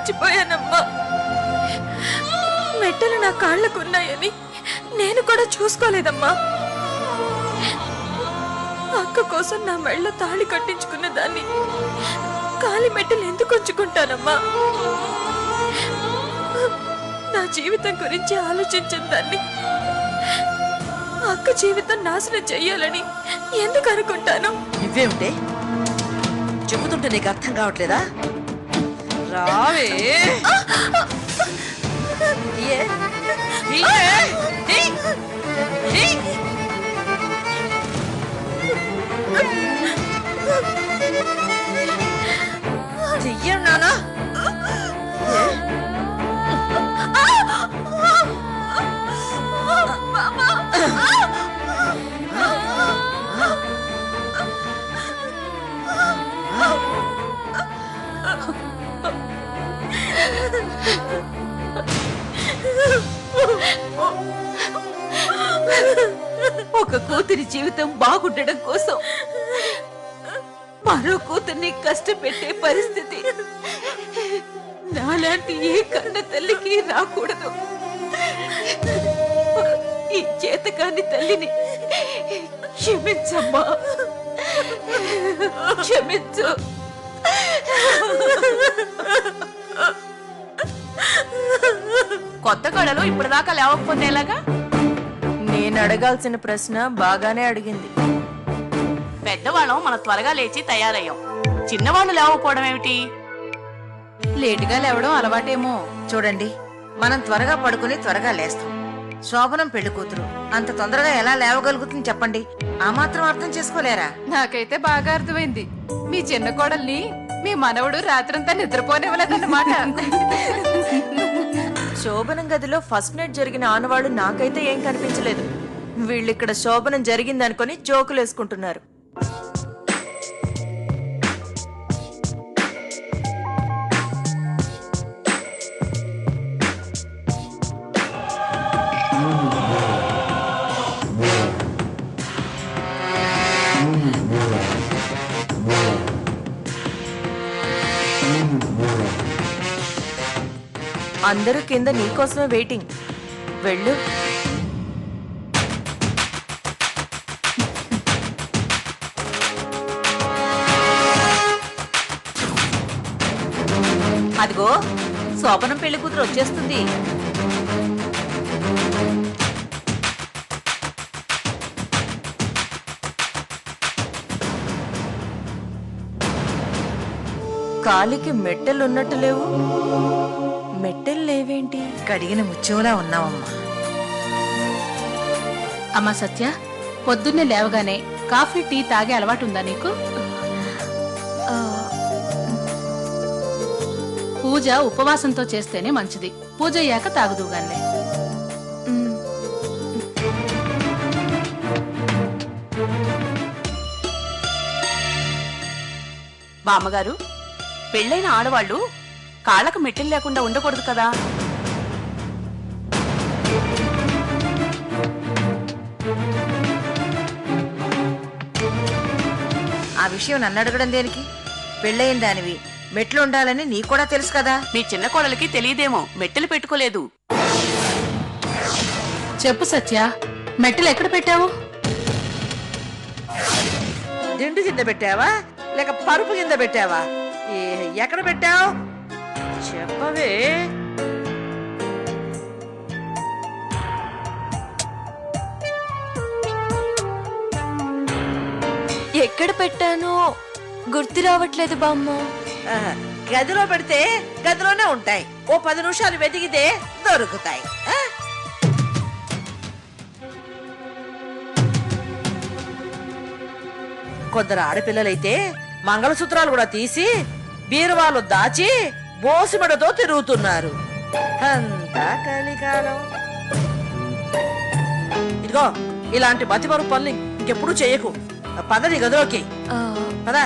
మర్చిపోయానమ్మా. మెట్టలు నా కాళ్ళకున్నాయని నేను కూడా చూసుకోలేదమ్మా. అక్క కోసం నా మెళ్ళ తాళి కట్టించుకున్న దాన్ని కాలి మెట్టలు ఎందుకు ఉంచుకుంటానమ్మా? నా జీవితం గురించి ఆలోచించిన దాన్ని అక్క జీవితం నాశనం చెయ్యాలని ఎందుకు అనుకుంటాను? ఇవేమిటే చెబుతుంటే నీకు అర్థం కావట్లేదా? రావే చెయ్యం నానా. ఒక కూతురి జీవితం బాగుండడం కోసం మరో కూతుర్ని కష్టపెట్టే పరిస్థితి నాలాంటి ఏ కన్న తల్లికి రాకూడదు. ఈ చేతకాని తల్లిని క్షమించమ్మా, క్షమించు. కొత్త కళలో ఇప్పటిదాకా లేవకపోతే ఎలాగా? నేను అడగాల్సిన ప్రశ్న బాగానే అడిగింది. పెద్దవాళ్ళం మన త్వరగా లేచి తయారయ్యాం, చిన్నవాళ్ళు లేవకపోవడం ఏమిటి? లేటుగా లేవడం అలవాటేమో. చూడండి, మనం త్వరగా పడుకుని త్వరగా లేస్తాం. శోభనం పెళ్లి కూతురు అంత తొందరగా ఎలా లేవగలుగుతుంది చెప్పండి? ఆ మాత్రం అర్థం చేసుకోలేరా? నాకైతే బాగా అర్థమైంది. మీ చిన్న కోడల్ని మీ మనవడు రాత్రంతా నిద్రపోనివ్వలేదన్నమాట. శోభనం గదిలో ఫస్ట్ నైట్ జరిగిన ఆనవాళ్లు నాకైతే ఏం కనిపించలేదు. వీళ్ళిక్కడ శోభనం జరిగిందనుకొని జోకులు వేసుకుంటున్నారు. అందరూ కింద నీకోసమే వెయిటింగ్. వెళ్ళు. అదిగో శోభనం పెళ్లి కూతురు వచ్చేస్తుంది. కాలికి మెట్టెలున్నట్టు లేవు. మెట్టెలు లేవేంటి? కడిగిన ముత్యంలా ఉన్నావమ్మా. అమ్మా సత్య, పొద్దున్నే లేవగానే కాఫీ టీ తాగే అలవాటు ఉందా నీకు? పూజ ఉపవాసంతో చేస్తేనే మంచిది. పూజ అయ్యాక తాగుదుగానే. బామ్మగారు, పెళ్ళైన ఆడవాళ్ళు కాళ్ళకు మెట్టెలు లేకుండా ఉండకూడదు కదా? ఆ విషయం నన్ను అడగడం దేనికి? పెళ్ళయిన దానివి, మెట్లు ఉండాలని నీకు కూడా తెలుసు కదా. మీ చిన్న కోడలికి తెలియదేమో, మెట్టెలు పెట్టుకోలేదు. చెప్పు సత్య, మెట్టెలు ఎక్కడ పెట్టావు? దిండు కింద పెట్టావా లేక పరుపు కింద పెట్టావా? ఎక్కడ పెట్టావు చెప్పవే. ఎక్కడ పెట్టానో గుర్తు రావట్లేదు బామ్మ. గదిలో పెడితే గదిలోనే ఉంటాయి. ఓ 10 నిమిషాలు వెతికితే దొరుకుతాయి. కొందరు ఆడపిల్లలైతే మంగళసూత్రాలు కూడా తీసి బీరువాలు దాచి బోసిమడతో తిరుగుతున్నారు. అంతా కలికాలం. ఇదిగో, ఇలాంటి మతిమరు పనులు ఇంకెప్పుడు చేయకు. పదని గదిలోకి పదా.